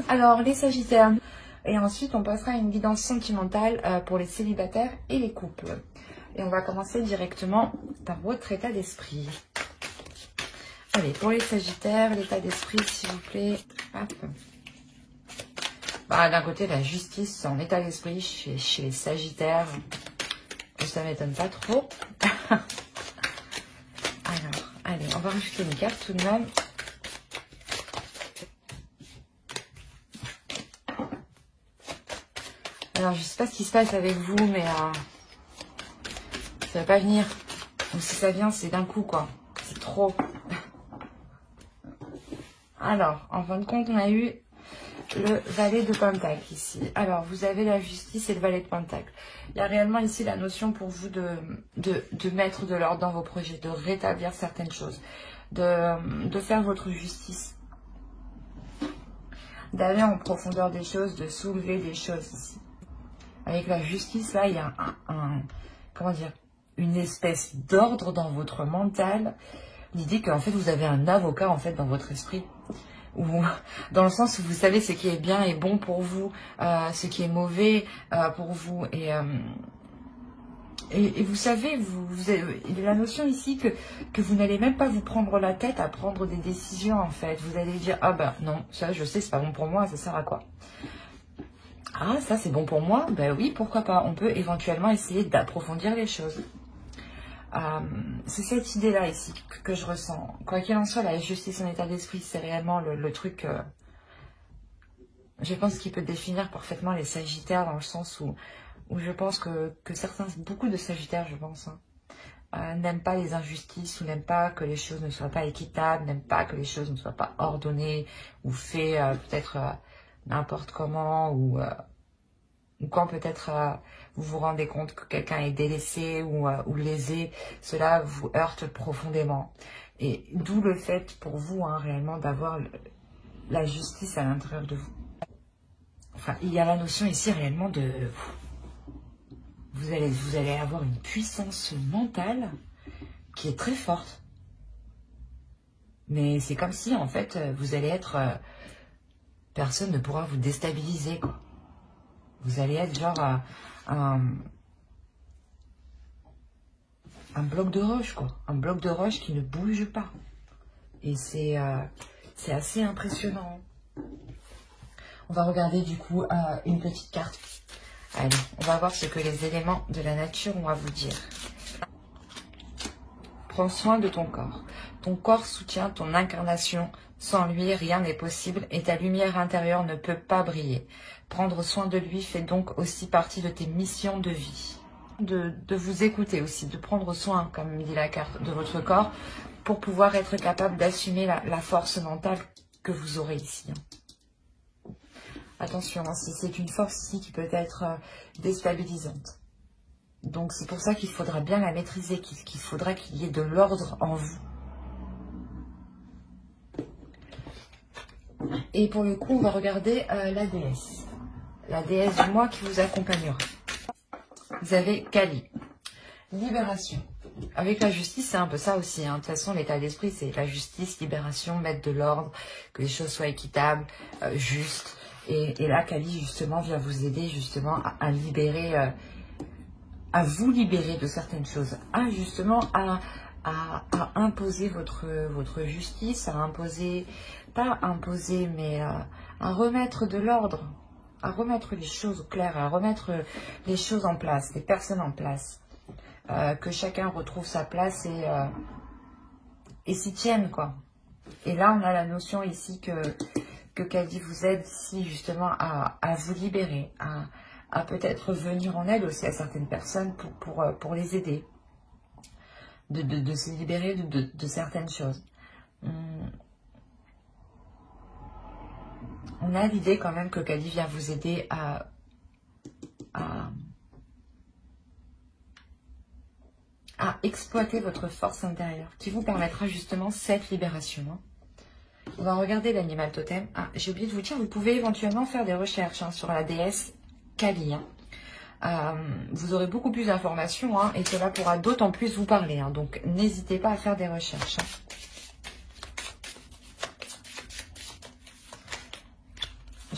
Alors, les Sagittaires. Et ensuite, on passera à une guidance sentimentale pour les célibataires et les couples. Et on va commencer directement par votre état d'esprit. Allez, pour les Sagittaires, l'état d'esprit, s'il vous plaît. Hop. Bah, d'un côté, la justice en état d'esprit chez les Sagittaires. Ça m'étonne pas trop. Alors, allez, on va rajouter une carte tout de même. Alors, je sais pas ce qui se passe avec vous, mais ça va pas venir. Ou si ça vient, c'est d'un coup, quoi. C'est trop. Alors, en fin de compte, on a eu le valet de Pentacle ici. Alors, vous avez la justice et le valet de Pentacle. Il y a réellement ici la notion pour vous de mettre de l'ordre dans vos projets, de rétablir certaines choses, de faire votre justice, d'aller en profondeur des choses, de soulever des choses ici. Avec la justice, là, il y a comment dire, une espèce d'ordre dans votre mental. L'idée qu'en fait, vous avez un avocat, en fait, dans votre esprit. Ou dans le sens où vous savez ce qui est bien et bon pour vous, ce qui est mauvais pour vous. Et vous savez, il y a la notion ici que vous n'allez même pas vous prendre la tête à prendre des décisions, en fait. Vous allez dire, ah ben non, ça je sais, c'est pas bon pour moi, ça sert à quoi? Ah, ça c'est bon pour moi? Ben oui, pourquoi pas? On peut éventuellement essayer d'approfondir les choses. C'est cette idée-là ici que je ressens. Quoi qu'il en soit, la justice en état d'esprit, c'est réellement le truc, je pense, qui peut définir parfaitement les Sagittaires, dans le sens où je pense que beaucoup de Sagittaires, je pense, n'aiment pas les injustices, ou n'aiment pas que les choses ne soient pas équitables, n'aiment pas que les choses ne soient pas ordonnées, ou faites peut-être n'importe comment, ou quand peut-être vous vous rendez compte que quelqu'un est délaissé ou lésé, cela vous heurte profondément. Et d'où le fait pour vous, réellement, d'avoir la justice à l'intérieur de vous. Enfin, il y a la notion ici réellement de... Vous allez avoir une puissance mentale qui est très forte. Mais c'est comme si, en fait, vous allez être... personne ne pourra vous déstabiliser, quoi. Vous allez être genre un bloc de roche, quoi. Un bloc de roche qui ne bouge pas. Et c'est assez impressionnant. On va regarder du coup une petite carte. Allez, on va voir ce que les éléments de la nature ont à vous dire. Prends soin de ton corps. Ton corps soutient ton incarnation. Sans lui, rien n'est possible et ta lumière intérieure ne peut pas briller. Prendre soin de lui fait donc aussi partie de tes missions de vie. De vous écouter aussi, de prendre soin, comme dit la carte, de votre corps pour pouvoir être capable d'assumer la force mentale que vous aurez ici. Attention, c'est une force ici qui peut être déstabilisante. Donc c'est pour ça qu'il faudra bien la maîtriser, qu'il faudra qu'il y ait de l'ordre en vous. Et pour le coup, on va regarder la déesse. La déesse du mois qui vous accompagnera. Vous avez Kali. Libération. Avec la justice, c'est un peu ça aussi. De toute façon, l'état d'esprit, c'est la justice, libération, mettre de l'ordre, que les choses soient équitables, justes. Et là, Kali, justement, vient vous aider justement à libérer, à vous libérer de certaines choses. Justement, à imposer votre justice, à imposer, pas imposer, mais à remettre de l'ordre, à remettre les choses au clair, à remettre les choses en place, les personnes en place. Que chacun retrouve sa place et s'y tienne, quoi. Et là, on a la notion ici que Kali vous aide ici justement à vous libérer, à peut-être venir en aide aussi à certaines personnes pour les aider, de se libérer de certaines choses. On a l'idée quand même que Kali vient vous aider à exploiter votre force intérieure, qui vous permettra justement cette libération. On va regarder l'animal totem. J'ai oublié de vous dire, vous pouvez éventuellement faire des recherches sur la déesse Kali. Vous aurez beaucoup plus d'informations et cela pourra d'autant plus vous parler. Donc, n'hésitez pas à faire des recherches.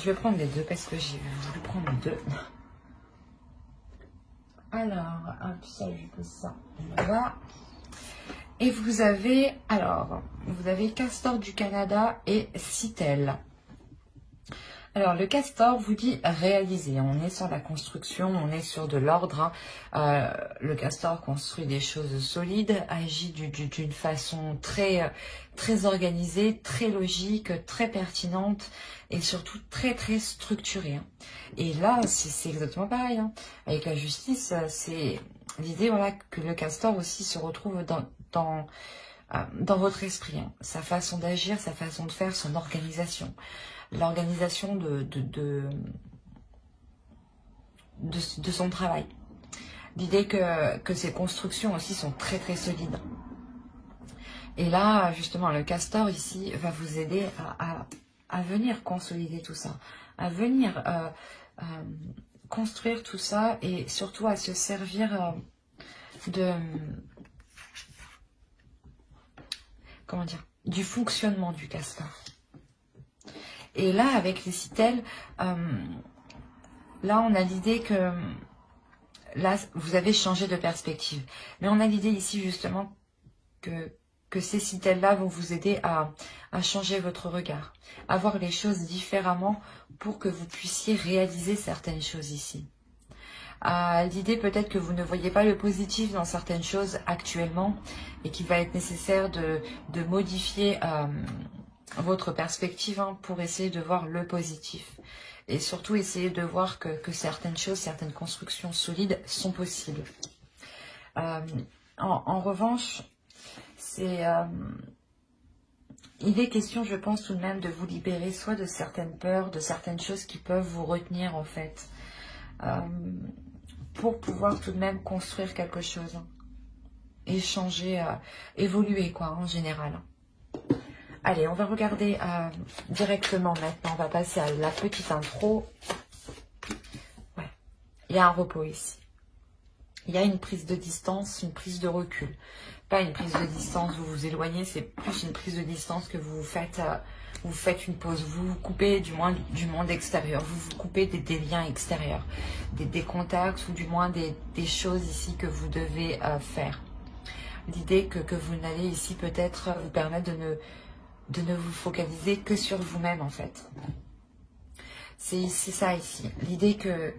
Je vais prendre les deux parce que j'ai voulu prendre les deux. Alors, hop, ça, je pose ça. Voilà. Et vous avez, alors, vous avez Castor du Canada et Citel. Alors, le Castor vous dit réaliser. On est sur la construction, on est sur de l'ordre. Le Castor construit des choses solides, agit d'une façon très organisée, très logique, très pertinente et surtout très structurée. Et là, c'est exactement pareil. Avec la justice, c'est l'idée voilà, que le Castor aussi se retrouve dans votre esprit. Sa façon d'agir, sa façon de faire, son organisation. L'organisation de son travail. L'idée que ses constructions aussi sont très solides. Et là, justement, le Castor ici va vous aider à venir consolider tout ça, à venir construire tout ça et surtout à se servir comment dire, du fonctionnement du Castor. Et là, avec les Citel, là, on a l'idée que là, vous avez changé de perspective. Mais on a l'idée ici, justement, que ces Citel-là vont vous aider à changer votre regard, à voir les choses différemment pour que vous puissiez réaliser certaines choses ici. L'idée peut-être que vous ne voyez pas le positif dans certaines choses actuellement et qu'il va être nécessaire de modifier votre perspective pour essayer de voir le positif. Et surtout essayer de voir que certaines choses, certaines constructions solides sont possibles. En revanche, il est question, je pense tout de même, de vous libérer soit de certaines peurs, de certaines choses qui peuvent vous retenir en fait. Pour pouvoir tout de même construire quelque chose. Échanger, évoluer quoi en général. Allez, on va regarder directement maintenant. On va passer à la petite intro. Ouais, il y a un repos ici. Il y a une prise de distance, une prise de recul. Pas une prise de distance, vous vous éloignez, c'est plus une prise de distance que vous faites une pause. Vous vous coupez du monde extérieur, vous vous coupez des liens extérieurs, des contacts ou du moins des choses ici que vous devez faire. L'idée que vous n'allez ici peut-être vous permettre de ne vous focaliser que sur vous-même en fait. C'est ça ici. L'idée que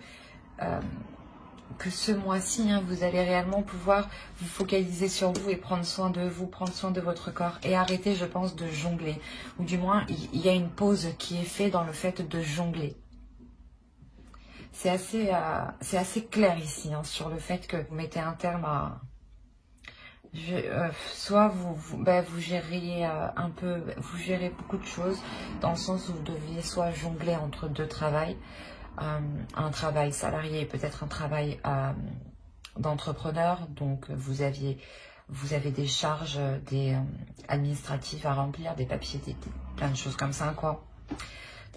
ce mois-ci, vous allez réellement pouvoir vous focaliser sur vous et prendre soin de vous, prendre soin de votre corps et arrêter, je pense, de jongler. Ou du moins, il y a une pause qui est faite dans le fait de jongler. C'est assez clair ici sur le fait que vous mettez un terme à... soit vous gériez vous gérez beaucoup de choses dans le sens où vous deviez soit jongler entre deux travails, un travail salarié et peut-être un travail d'entrepreneur, donc vous avez des charges administratives à remplir, des papiers, plein de choses comme ça quoi,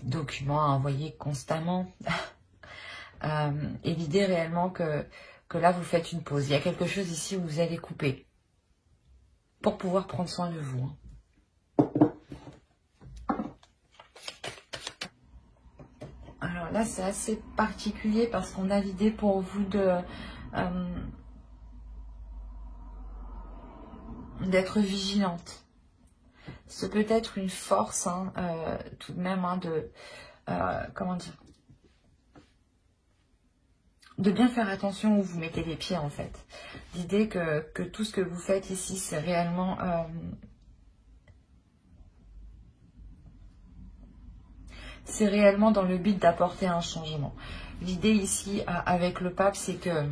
des documents à envoyer constamment. Et l'idée réellement que là vous faites une pause, il y a quelque chose ici où vous allez couper pour pouvoir prendre soin de vous. Alors là, c'est assez particulier parce qu'on a l'idée pour vous d'être vigilante. C'est peut-être une force, tout de même, comment dire, de bien faire attention où vous mettez les pieds en fait. L'idée que tout ce que vous faites ici, c'est réellement... c'est réellement dans le but d'apporter un changement. L'idée ici, avec le pape, c'est que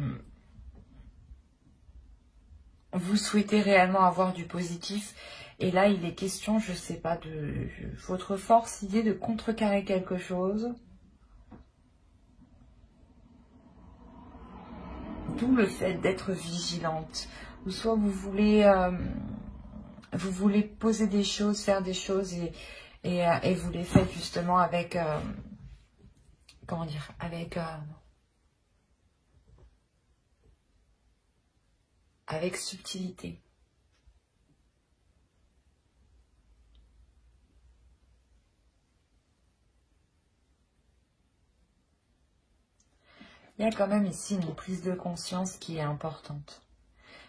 vous souhaitez réellement avoir du positif. Et là, il est question, je ne sais pas, de votre force, idée de contrecarrer quelque chose. D'où le fait d'être vigilante. Ou soit vous voulez poser des choses, faire des choses et vous les faites justement avec, comment dire, avec subtilité. Il y a quand même ici une prise de conscience qui est importante.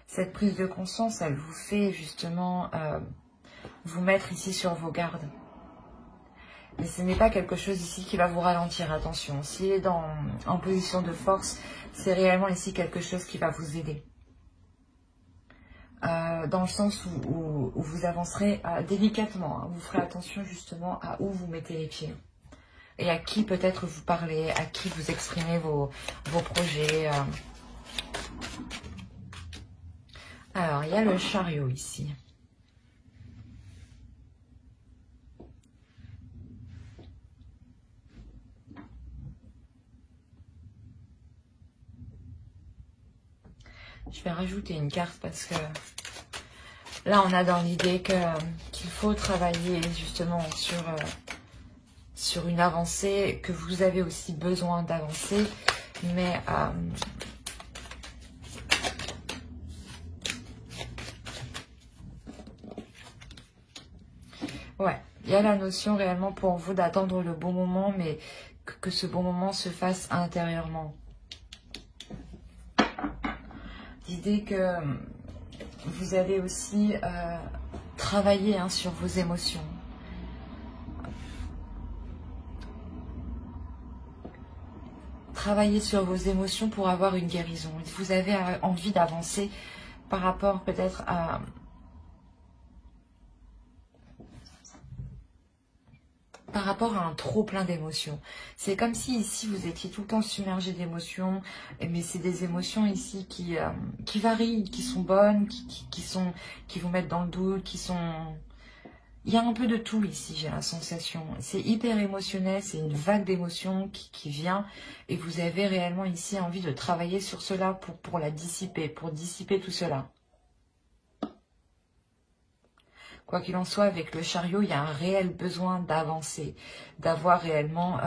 Cette prise de conscience, elle vous fait justement vous mettre ici sur vos gardes. Mais ce n'est pas quelque chose ici qui va vous ralentir, attention. S'il est en position de force, c'est réellement ici quelque chose qui va vous aider. Dans le sens où vous avancerez délicatement. Hein. Vous ferez attention justement à où vous mettez les pieds. Et à qui peut-être vous parlez, à qui vous exprimez vos projets. Alors, il y a le chariot ici. Je vais rajouter une carte parce que là, on a dans l'idée qu'il faut travailler justement sur une avancée, que vous avez aussi besoin d'avancer, mais ouais, il y a la notion réellement pour vous d'attendre le bon moment, mais que ce bon moment se fasse intérieurement. L'idée que vous allez aussi travailler sur vos émotions. Travailler sur vos émotions pour avoir une guérison. Vous avez envie d'avancer par rapport peut-être à... Par rapport à un trop plein d'émotions. C'est comme si ici vous étiez tout le temps submergé d'émotions, mais c'est des émotions ici qui varient, qui sont bonnes, qui vous mettent dans le doute, qui sont... Il y a un peu de tout ici, j'ai la sensation. C'est hyper émotionnel, c'est une vague d'émotions qui vient et vous avez réellement ici envie de travailler sur cela pour la dissiper, pour dissiper tout cela. Quoi qu'il en soit, avec le chariot, il y a un réel besoin d'avancer, d'avoir réellement...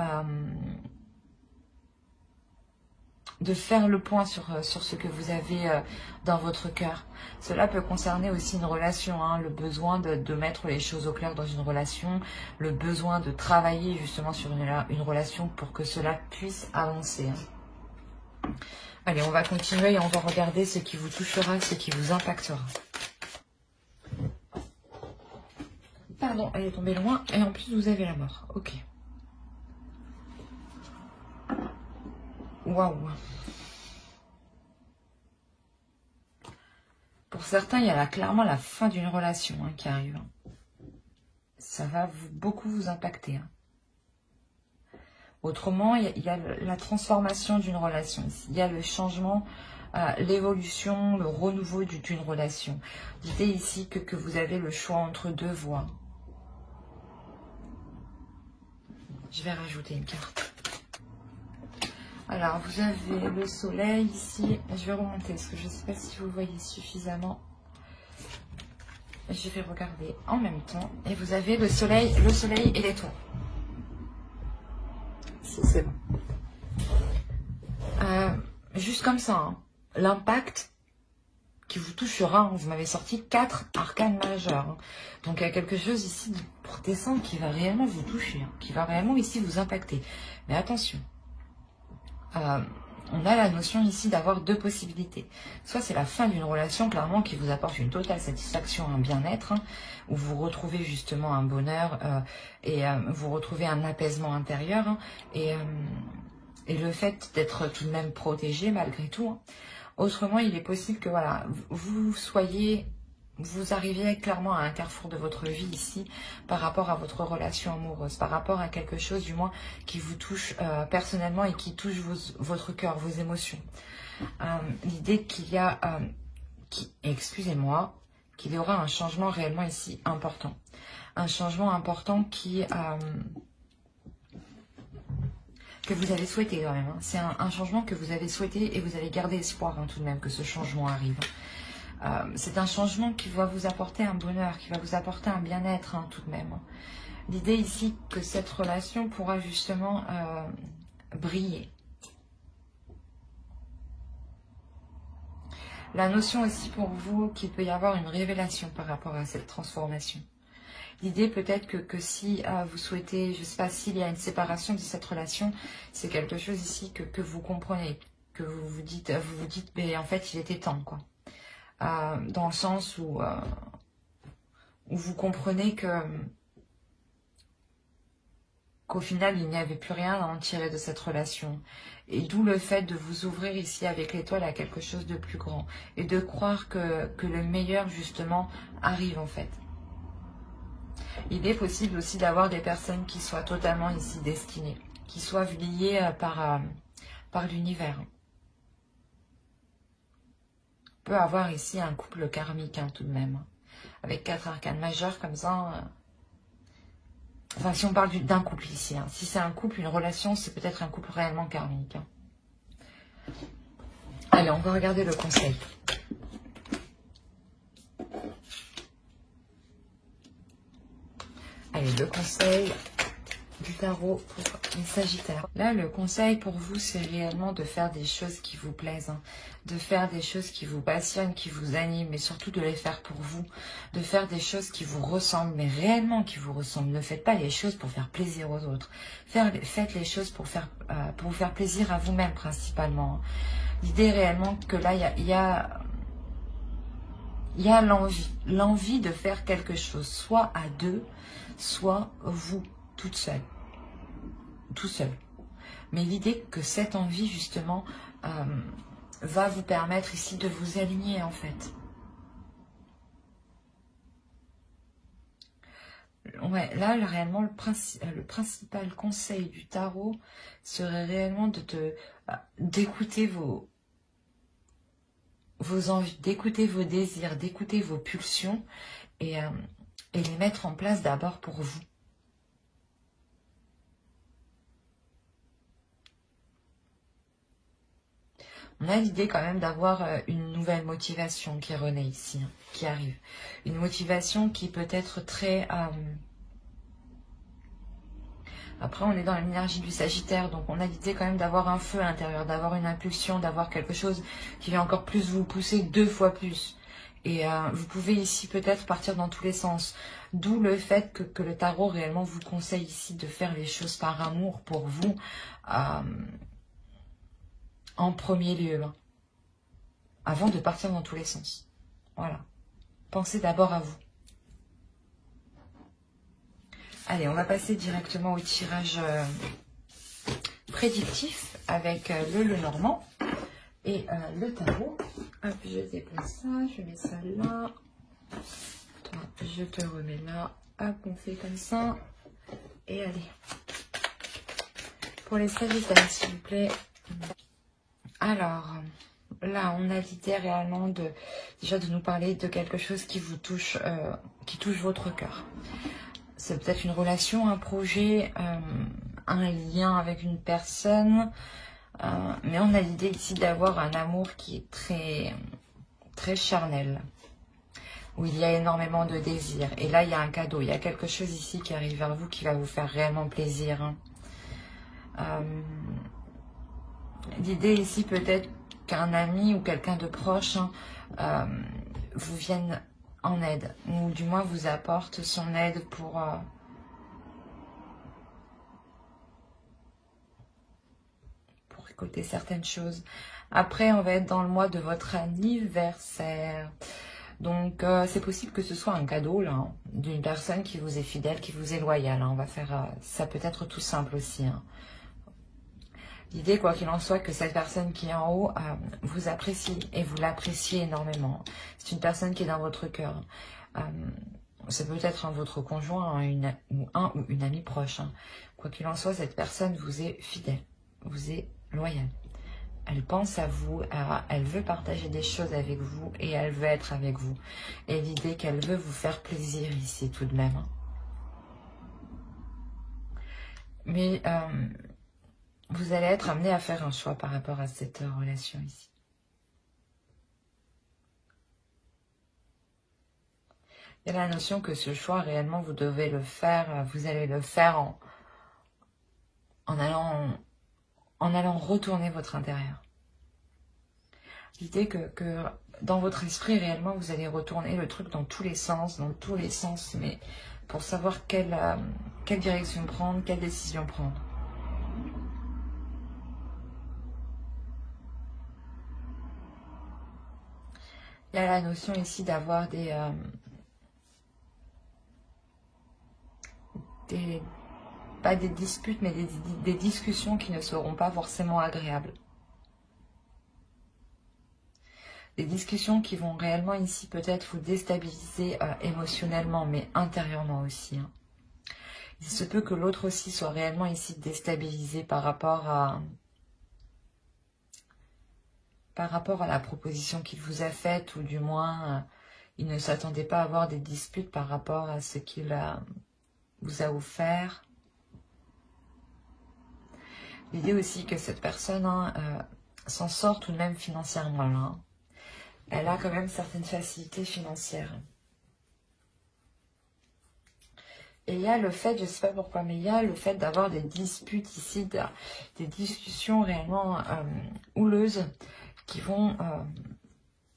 de faire le point sur ce que vous avez dans votre cœur. Cela peut concerner aussi une relation, hein, le besoin de mettre les choses au clair dans une relation, le besoin de travailler justement sur une relation pour que cela puisse avancer. Hein. Allez, on va continuer et on va regarder ce qui vous touchera, ce qui vous impactera. Pardon, elle est tombée loin et en plus vous avez la mort. Ok. Waouh. Pour certains, il y a clairement la fin d'une relation qui arrive. Ça va beaucoup vous impacter. Hein. Autrement, il y a la transformation d'une relation. Il y a le changement, l'évolution, le renouveau d'une relation. L'idée ici que vous avez le choix entre deux voies. Je vais rajouter une carte. Alors, vous avez le soleil ici. Je vais remonter parce que je ne sais pas si vous voyez suffisamment. Je vais regarder en même temps. Et vous avez le soleil et l'étoile. C'est bon. Juste comme ça, hein. L'impact qui vous touchera, hein. Vous m'avez sorti 4 arcanes majeures. Hein. Donc, il y a quelque chose ici pour descendre qui va réellement vous toucher, hein, qui va réellement ici vous impacter. Mais attention. On a la notion ici d'avoir deux possibilités. Soit c'est la fin d'une relation, clairement, qui vous apporte une totale satisfaction, un bien-être, hein, où vous retrouvez justement un bonheur et vous retrouvez un apaisement intérieur. Hein, et le fait d'être tout de même protégé malgré tout. Hein. Autrement, il est possible que voilà, vous arriviez clairement à un carrefour de votre vie ici par rapport à votre relation amoureuse, par rapport à quelque chose du moins qui vous touche personnellement et qui touche votre cœur, vos émotions. L'idée qu'il y a, excusez-moi, qu'il y aura un changement réellement ici important. Un changement important que vous avez souhaité quand même. Hein. C'est un changement que vous avez souhaité et vous avez gardé espoir hein, tout de même que ce changement arrive. C'est un changement qui va vous apporter un bonheur, qui va vous apporter un bien-être hein, tout de même. L'idée ici que cette relation pourra justement briller. La notion aussi pour vous qu'il peut y avoir une révélation par rapport à cette transformation. L'idée peut-être que si vous souhaitez, je ne sais pas, s'il y a une séparation de cette relation, c'est quelque chose ici que vous comprenez. que vous vous dites, mais en fait, il était temps, quoi. Dans le sens où vous comprenez qu'au final, il n'y avait plus rien à en tirer de cette relation. Et d'où le fait de vous ouvrir ici avec l'étoile à quelque chose de plus grand. Et de croire que le meilleur, justement, arrive, en fait. Il est possible aussi d'avoir des personnes qui soient totalement ici destinées, qui soient liées par l'univers. On peut avoir ici un couple karmique, hein, tout de même. Avec 4 arcanes majeures comme ça. Enfin, si on parle d'un couple ici. Hein. Si c'est un couple, une relation, c'est peut-être un couple réellement karmique. Hein. Allez, on va regarder le conseil. Allez, le conseil du tarot pour les Sagittaires. Là, le conseil pour vous, c'est réellement de faire des choses qui vous plaisent. Hein. De faire des choses qui vous passionnent, qui vous animent, mais surtout de les faire pour vous. De faire des choses qui vous ressemblent, mais réellement qui vous ressemblent. Ne faites pas les choses pour faire plaisir aux autres. Faites les choses pour vous faire plaisir à vous-même, principalement. L'idée réellement que là, il y a l'envie de faire quelque chose, soit à deux, soit vous, toute seule, tout seul. Mais l'idée que cette envie, justement, va vous permettre ici de vous aligner, en fait. Ouais, là, réellement, le principal conseil du tarot serait réellement d'écouter vos envies, d'écouter vos désirs, d'écouter vos pulsions et les mettre en place d'abord pour vous. On a l'idée quand même d'avoir une nouvelle motivation qui renaît ici, hein, qui arrive. Une motivation qui peut être très... Après, on est dans l'énergie du Sagittaire, donc on a l'idée quand même d'avoir un feu à l'intérieur, d'avoir une impulsion, d'avoir quelque chose qui va encore plus vous pousser 2 fois plus. Et vous pouvez ici peut-être partir dans tous les sens. D'où le fait que le tarot réellement vous conseille ici de faire les choses par amour pour vous en premier lieu. Hein, avant de partir dans tous les sens. Voilà. Pensez d'abord à vous. Allez, on va passer directement au tirage prédictif avec le Lenormand et le tarot. Hop, je déplace ça, je mets ça là. Toi, je te remets là. Hop, on fait comme ça. Et allez. Pour les Sagittaires, s'il vous plaît. Alors, là, on a l'idée réellement déjà de nous parler de quelque chose qui vous touche, qui touche votre cœur. C'est peut-être une relation, un projet, un lien avec une personne. Mais on a l'idée ici d'avoir un amour qui est très, très charnel. Où il y a énormément de désirs. Et là, il y a un cadeau. Il y a quelque chose ici qui arrive vers vous qui va vous faire réellement plaisir. Hein. L'idée ici peut-être qu'un ami ou quelqu'un de proche vous vienne en aide, ou du moins vous apporte son aide pour récolter certaines choses. Après, on va être dans le mois de votre anniversaire. Donc, c'est possible que ce soit un cadeau là, hein, d'une personne qui vous est fidèle, qui vous est loyale. Hein. On va faire, ça peut être tout simple aussi. Hein. L'idée, quoi qu'il en soit, que cette personne qui est en haut vous apprécie et vous l'appréciez énormément. C'est une personne qui est dans votre cœur. C'est peut-être votre conjoint, ou une amie proche. Hein. Quoi qu'il en soit, cette personne vous est fidèle, vous est loyale. Elle pense à vous, elle veut partager des choses avec vous et elle veut être avec vous. Et l'idée qu'elle veut vous faire plaisir ici tout de même. Hein. Mais... vous allez être amené à faire un choix par rapport à cette relation ici. Il y a la notion que ce choix, réellement, vous devez le faire, vous allez le faire en allant retourner votre intérieur. L'idée que dans votre esprit, réellement, vous allez retourner le truc dans tous les sens, mais pour savoir quelle direction prendre, quelle décision prendre. Il y a la notion ici d'avoir pas des disputes, mais des discussions qui ne seront pas forcément agréables. Des discussions qui vont réellement ici peut-être vous déstabiliser émotionnellement, mais intérieurement aussi. Hein. Il se peut que l'autre aussi soit réellement ici déstabilisé par rapport à la proposition qu'il vous a faite, ou du moins, il ne s'attendait pas à avoir des disputes par rapport à ce qu'il vous a offert. L'idée aussi que cette personne s'en sort tout de même financièrement. Là, hein. Elle a quand même certaines facilités financières. Et il y a le fait, je ne sais pas pourquoi, mais il y a le fait d'avoir des disputes ici, des discussions réellement houleuses qui vont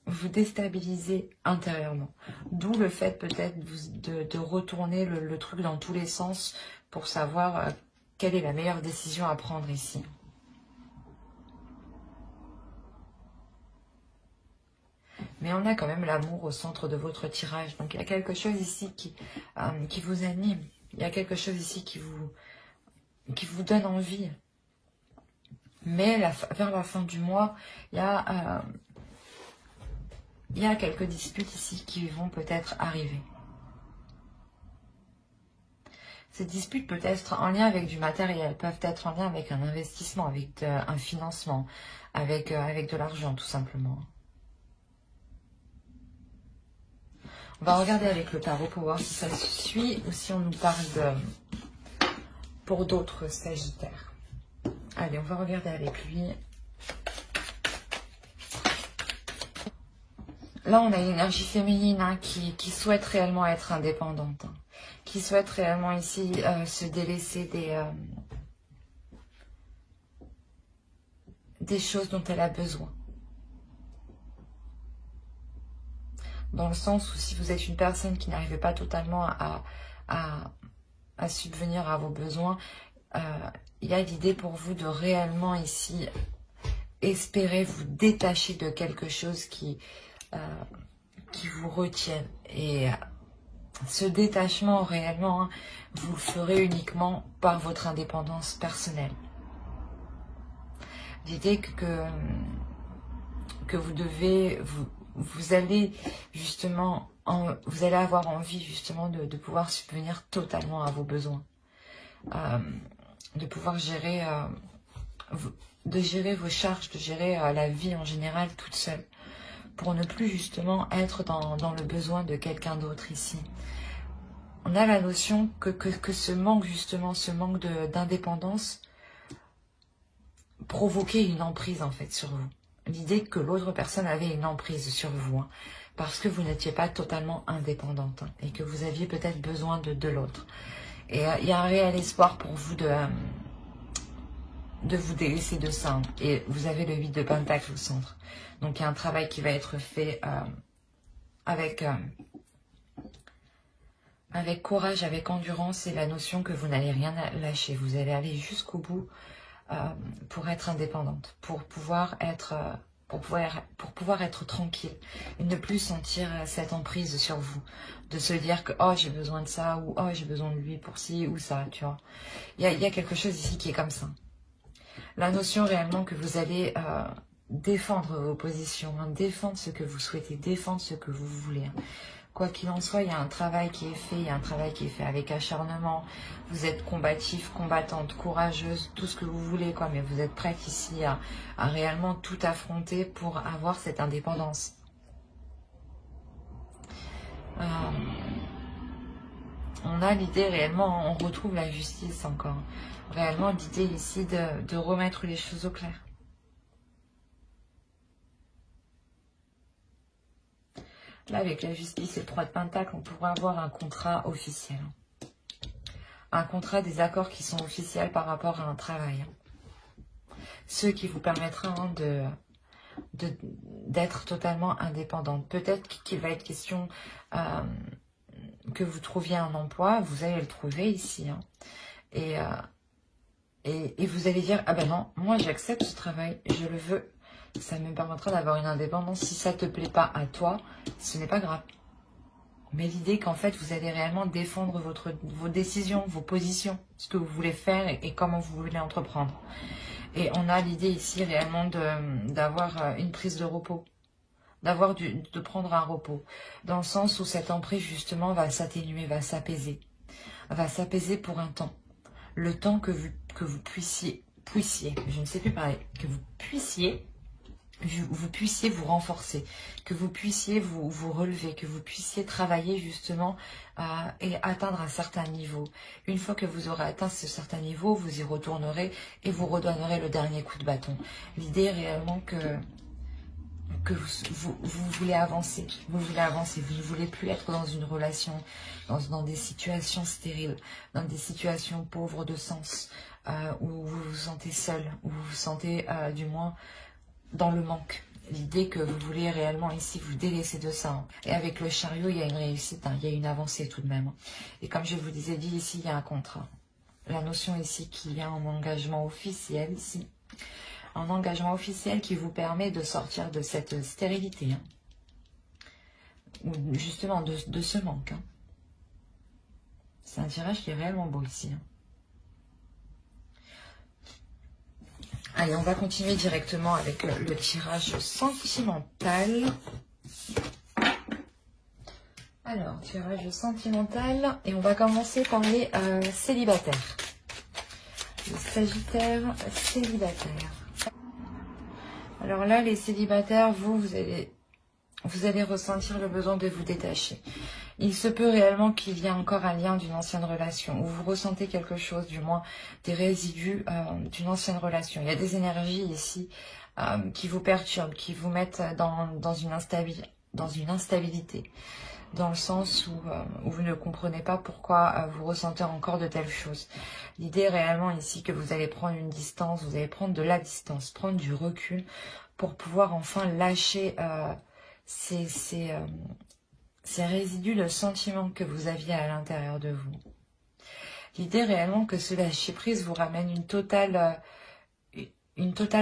vous déstabiliser intérieurement. D'où le fait peut-être de retourner le truc dans tous les sens pour savoir quelle est la meilleure décision à prendre ici. Mais on a quand même l'amour au centre de votre tirage. Donc il y a quelque chose ici qui vous anime. Il y a quelque chose ici qui vous donne envie. Mais vers la fin du mois, il y a quelques disputes ici qui vont peut-être arriver. Ces disputes peuvent être en lien avec du matériel, peuvent être en lien avec un investissement, avec un financement, avec de l'argent tout simplement. On va regarder avec le tarot pour voir si ça se suit ou si on nous parle pour d'autres sagittaires. Allez, on va regarder avec lui. Là, on a une énergie féminine hein, qui souhaite réellement être indépendante. Hein, qui souhaite réellement ici se délaisser des choses dont elle a besoin. Dans le sens où si vous êtes une personne qui n'arrive pas totalement à subvenir à vos besoins, il y a l'idée pour vous de réellement ici espérer vous détacher de quelque chose qui vous retienne. Et ce détachement réellement, hein, vous le ferez uniquement par votre indépendance personnelle. L'idée que vous devez... Vous allez justement, vous allez avoir envie justement de pouvoir subvenir totalement à vos besoins, de pouvoir gérer, gérer vos charges, de gérer la vie en général toute seule, pour ne plus justement être dans le besoin de quelqu'un d'autre ici. On a la notion que ce manque justement, ce manque d'indépendance provoquait une emprise en fait sur vous. L'idée que l'autre personne avait une emprise sur vous, hein, parce que vous n'étiez pas totalement indépendante, hein, et que vous aviez peut-être besoin de l'autre. Et il y a un réel espoir pour vous de vous délaisser de ça. Hein, et vous avez le 8 de Pentacle au centre. Donc il y a un travail qui va être fait avec courage, avec endurance, et la notion que vous n'allez rien lâcher. Vous allez aller jusqu'au bout. Pour être indépendante, pour pouvoir être tranquille et ne plus sentir cette emprise sur vous, de se dire que oh j'ai besoin de ça ou oh j'ai besoin de lui pour ci ou ça, tu vois. Il y a quelque chose ici qui est comme ça. La notion réellement que vous allez défendre vos positions, hein, défendre ce que vous souhaitez, défendre ce que vous voulez. Hein. Quoi qu'il en soit, il y a un travail qui est fait, il y a un travail qui est fait avec acharnement. Vous êtes combatif, combattante, courageuse, tout ce que vous voulez, quoi. Mais vous êtes prête ici à réellement tout affronter pour avoir cette indépendance. On a l'idée réellement, on retrouve la justice encore. Réellement l'idée ici de remettre les choses au clair. Là, avec la justice et le 3 de Pentacle, on pourra avoir un contrat officiel. Un contrat, des accords qui sont officiels par rapport à un travail. Ce qui vous permettra hein, d'être totalement indépendante. Peut-être qu'il va être question que vous trouviez un emploi, vous allez le trouver ici. Hein, et vous allez dire, ah ben non, moi j'accepte ce travail, je le veux. Ça me permettra d'avoir une indépendance. Si ça ne te plaît pas à toi, ce n'est pas grave. Mais l'idée qu'en fait, vous allez réellement défendre vos décisions, vos positions, ce que vous voulez faire et comment vous voulez entreprendre. Et on a l'idée ici réellement d'avoir une prise de repos, de prendre un repos, dans le sens où cette emprise justement va s'atténuer, va s'apaiser pour un temps. Le temps que vous puissiez, je ne sais plus parler, que vous puissiez vous renforcer, que vous puissiez vous relever, que vous puissiez travailler justement et atteindre un certain niveau. Une fois que vous aurez atteint ce certain niveau, vous y retournerez et vous redonnerez le dernier coup de bâton. L'idée est réellement que vous voulez avancer, vous ne voulez plus être dans une relation, dans des situations stériles, dans des situations pauvres de sens, où vous vous sentez seul, où vous vous sentez du moins dans le manque. L'idée que vous voulez réellement ici vous délaisser de ça. Et avec le chariot, il y a une réussite, il y a une avancée tout de même. Et comme je vous ai dit, ici, il y a un contrat. La notion ici qu'il y a un engagement officiel ici. Un engagement officiel qui vous permet de sortir de cette stérilité. Ou justement de ce manque. C'est un tirage qui est réellement beau ici. Allez, on va continuer directement avec le tirage sentimental. Alors, tirage sentimental. Et on va commencer par les célibataires. Le Sagittaire célibataire. Alors là, les célibataires, vous allez ressentir le besoin de vous détacher. Il se peut réellement qu'il y ait encore un lien d'une ancienne relation, ou vous ressentez quelque chose, du moins des résidus d'une ancienne relation. Il y a des énergies ici qui vous perturbent, qui vous mettent dans une instabilité, dans le sens où vous ne comprenez pas pourquoi vous ressentez encore de telles choses. L'idée est réellement ici que vous allez prendre une distance, vous allez prendre de la distance, prendre du recul pour pouvoir enfin lâcher ces résidus de sentiments que vous aviez à l'intérieur de vous. L'idée réellement que ce lâcher-prise vous ramène une totale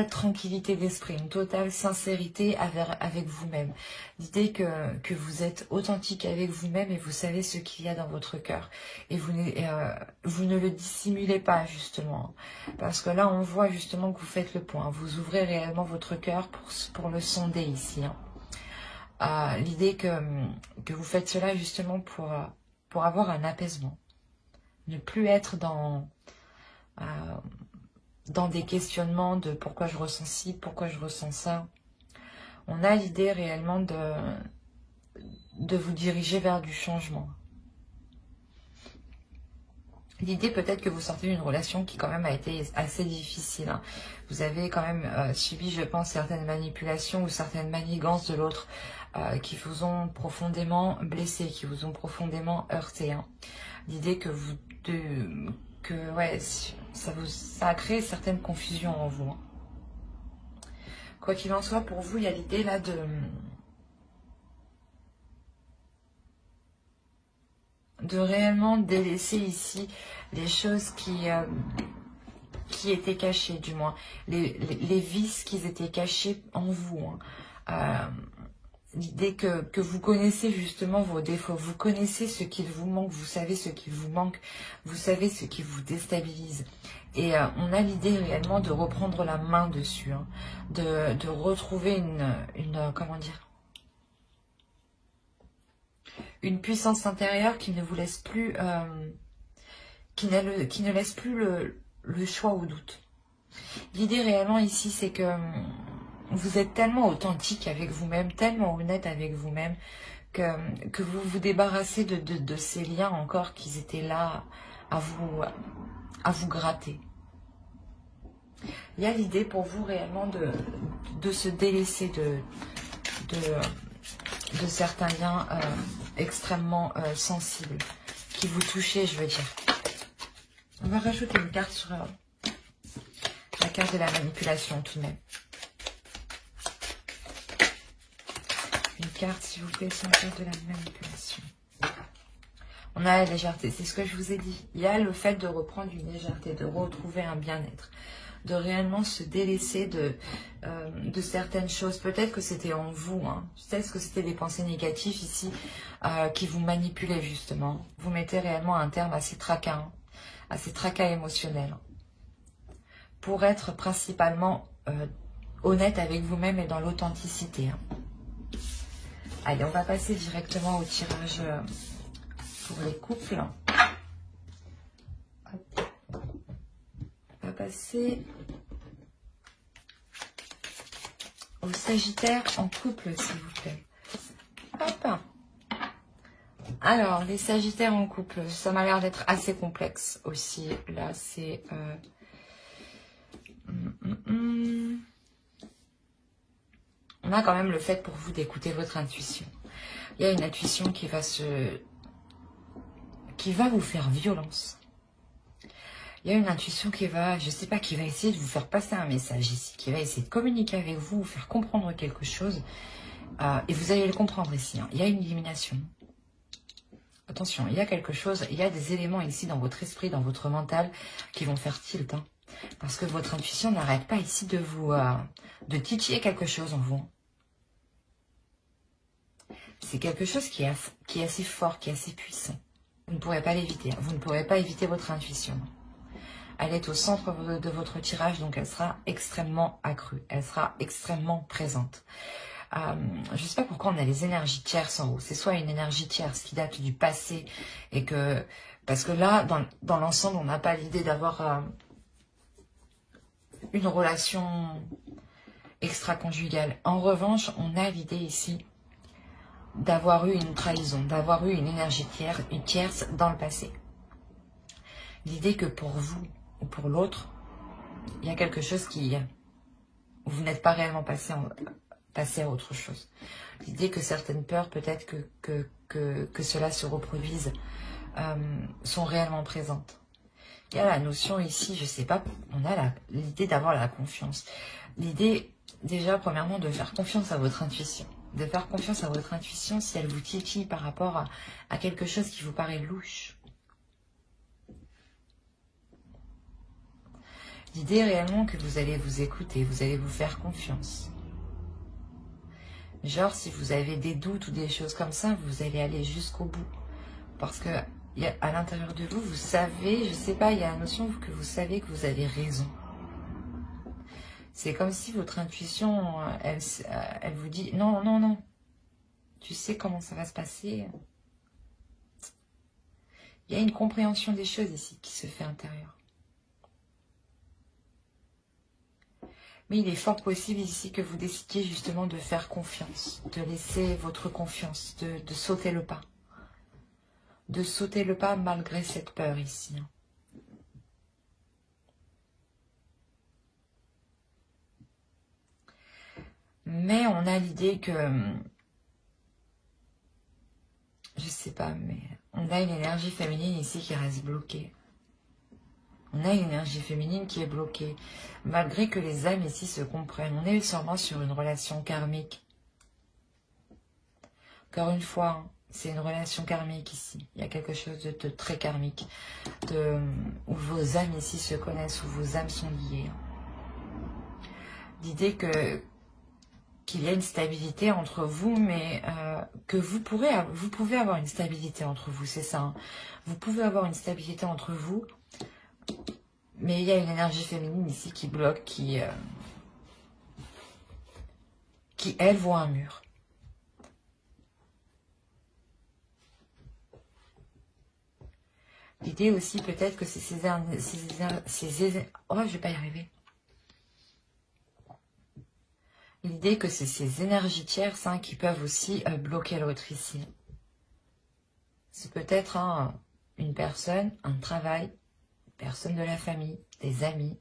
tranquillité d'esprit, une totale sincérité avec vous-même. L'idée que vous êtes authentique avec vous-même et vous savez ce qu'il y a dans votre cœur. Et vous ne le dissimulez pas justement. Parce que là, on voit justement que vous faites le point. Vous ouvrez réellement votre cœur pour le sonder ici. L'idée que vous faites cela justement pour avoir un apaisement. Ne plus être dans des questionnements de pourquoi je ressens ci, pourquoi je ressens ça. On a l'idée réellement de vous diriger vers du changement. L'idée peut-être que vous sortez d'une relation qui quand même a été assez difficile. Vous avez quand même subi, je pense, certaines manipulations ou certaines manigances de l'autre qui vous ont profondément blessé, qui vous ont profondément heurté. L'idée que ça a créé certaines confusions en vous. Quoi qu'il en soit, pour vous, il y a l'idée là de réellement délaisser ici les choses qui étaient cachées, du moins les vices qui étaient cachés en vous. L'idée que vous connaissez justement vos défauts, vous connaissez ce qu'il vous manque, vous savez ce qui vous manque, vous savez ce qui vous déstabilise. Et on a l'idée réellement de reprendre la main dessus, de retrouver comment dire, une puissance intérieure qui ne vous laisse plus, qui ne laisse plus le choix au doute. L'idée réellement ici, c'est que vous êtes tellement authentique avec vous-même, tellement honnête avec vous-même, que vous vous débarrassez de ces liens encore qui étaient là à vous gratter. Il y a l'idée pour vous réellement de se délaisser de certains liens extrêmement sensibles, qui vous touchaient, je veux dire. On va rajouter une carte sur la carte de la manipulation tout de même. Une carte, s'il vous plaît, sur la carte de la manipulation. On a la légèreté, c'est ce que je vous ai dit. Il y a le fait de reprendre une légèreté, de retrouver un bien-être, de réellement se délaisser de certaines choses. Peut-être que c'était en vous, hein. Peut-être que c'était des pensées négatives ici qui vous manipulaient justement. Vous mettez réellement un terme à ces tracas, hein, à ces tracas émotionnels, pour être principalement honnête avec vous-même et dans l'authenticité. Hein. Allez, on va passer directement au tirage pour les couples. Hop. On va passer au Sagittaire en couple, s'il vous plaît. Hop. Alors, les Sagittaires en couple, ça m'a l'air d'être assez complexe aussi. Là, c'est... On a quand même le fait pour vous d'écouter votre intuition. Il y a une intuition qui va vous faire violence. Il y a une intuition qui va, je sais pas, qui va essayer de vous faire passer un message ici, qui va essayer de communiquer avec vous, vous faire comprendre quelque chose. Et vous allez le comprendre ici. Hein. Il y a une élimination. Attention, il y a quelque chose, il y a des éléments ici dans votre esprit, dans votre mental, qui vont faire tilt. Hein. Parce que votre intuition n'arrête pas ici de vous de titiller quelque chose en vous. C'est quelque chose qui est assez fort, qui est assez puissant. Vous ne pourrez pas l'éviter. Hein. Vous ne pourrez pas éviter votre intuition. Elle est au centre de votre tirage, donc elle sera extrêmement accrue. Elle sera extrêmement présente. Je ne sais pas pourquoi on a les énergies tierces en haut. C'est soit une énergie tierce qui date du passé et que... Parce que là, dans l'ensemble, on n'a pas l'idée d'avoir une relation extra-conjugale. En revanche, on a l'idée ici d'avoir eu une trahison, d'avoir eu une énergie tierce dans le passé. L'idée que pour vous ou pour l'autre, il y a quelque chose où vous n'êtes pas réellement passé à autre chose. L'idée que certaines peurs, peut-être que cela se reproduise, sont réellement présentes. Il y a la notion ici, je sais pas, on a l'idée d'avoir la confiance. L'idée, déjà, premièrement, de faire confiance à votre intuition. De faire confiance à votre intuition si elle vous titille par rapport à quelque chose qui vous paraît louche. L'idée réellement que vous allez vous écouter, vous allez vous faire confiance. Genre, si vous avez des doutes ou des choses comme ça, vous allez aller jusqu'au bout. Parce que à l'intérieur de vous, vous savez, je sais pas, il y a la notion que vous savez que vous avez raison. C'est comme si votre intuition, elle vous dit, non, non, non, tu sais comment ça va se passer. Il y a une compréhension des choses ici qui se fait intérieure. Mais il est fort possible ici que vous décidiez justement de faire confiance, de laisser votre confiance, de sauter le pas. De sauter le pas malgré cette peur ici. Mais on a l'idée que, je sais pas, mais on a une énergie féminine ici qui reste bloquée. On a une énergie féminine qui est bloquée. Malgré que les âmes ici se comprennent. On est sûrement sur une relation karmique. Encore une fois, c'est une relation karmique ici. Il y a quelque chose de très karmique. Où vos âmes ici se connaissent, où vos âmes sont liées. L'idée qu'il y a une stabilité entre vous, mais que vous pouvez avoir une stabilité entre vous, c'est ça. Hein. Vous pouvez avoir une stabilité entre vous, mais il y a une énergie féminine ici qui bloque, qui elle, voit un mur. L'idée aussi, peut-être que c'est oh, je vais pas y arriver. L'idée que c'est ces énergies tierces qui peuvent aussi bloquer l'autre ici. C'est peut-être une personne, un travail, une personne de la famille, des amis,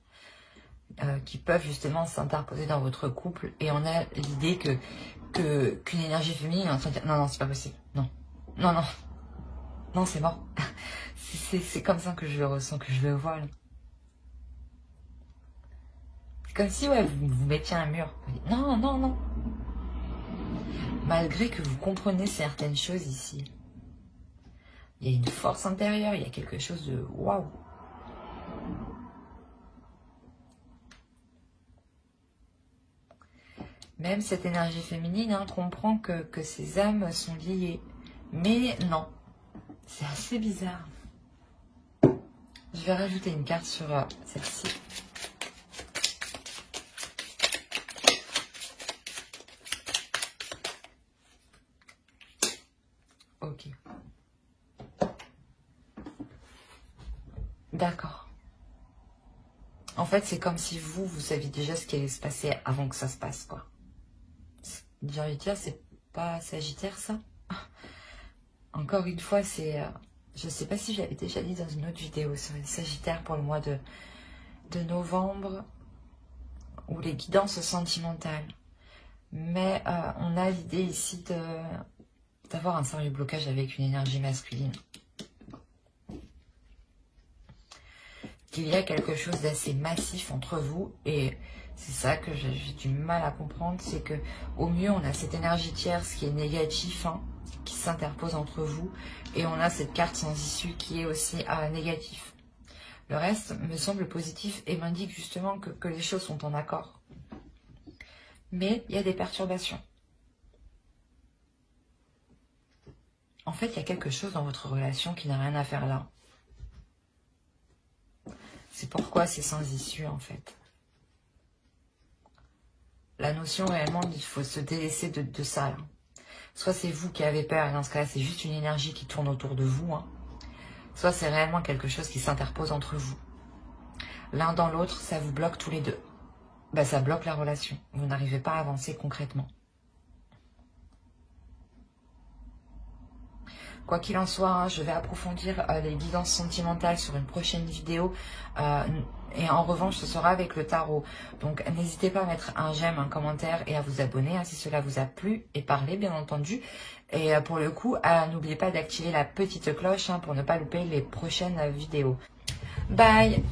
qui peuvent justement s'interposer dans votre couple. Et on a l'idée qu'une énergie féminine est en train de dire non, non, c'est pas possible. Non, non, non. Non, c'est mort. C'est comme ça que je le ressens, que je le vois. C'est comme si ouais, vous mettiez un mur. Non, non, non. Malgré que vous comprenez certaines choses ici. Il y a une force intérieure, il y a quelque chose de waouh. Même cette énergie féminine comprend que ces âmes sont liées. Mais non, c'est assez bizarre. Je vais rajouter une carte sur celle-ci. Ok. D'accord. En fait, c'est comme si vous saviez déjà ce qui allait se passer avant que ça se passe, quoi. J'ai envie de dire, c'est pas Sagittaire, ça? Encore une fois, c'est... je sais pas si j'avais déjà dit dans une autre vidéo sur les Sagittaires pour le mois de novembre, ou les guidances sentimentales. Mais on a l'idée ici d'avoir un sérieux blocage avec une énergie masculine. Qu'il y a quelque chose d'assez massif entre vous, et c'est ça que j'ai du mal à comprendre, c'est que au mieux on a cette énergie tierce qui est négative, qui s'interpose entre vous, et on a cette carte sans issue qui est aussi négatif. Le reste me semble positif et m'indique justement que les choses sont en accord. Mais il y a des perturbations. En fait, il y a quelque chose dans votre relation qui n'a rien à faire là. C'est pourquoi c'est sans issue, en fait. La notion, réellement, il faut se délaisser de ça, là. Soit c'est vous qui avez peur, et dans ce cas-là, c'est juste une énergie qui tourne autour de vous. Soit c'est réellement quelque chose qui s'interpose entre vous. L'un dans l'autre, ça vous bloque tous les deux. Ça bloque la relation. Vous n'arrivez pas à avancer concrètement. Quoi qu'il en soit, je vais approfondir les guidances sentimentales sur une prochaine vidéo. Et en revanche, ce sera avec le tarot. Donc, n'hésitez pas à mettre un j'aime, un commentaire et à vous abonner si cela vous a plu. Et parler, bien entendu. Et pour le coup, n'oubliez pas d'activer la petite cloche pour ne pas louper les prochaines vidéos. Bye!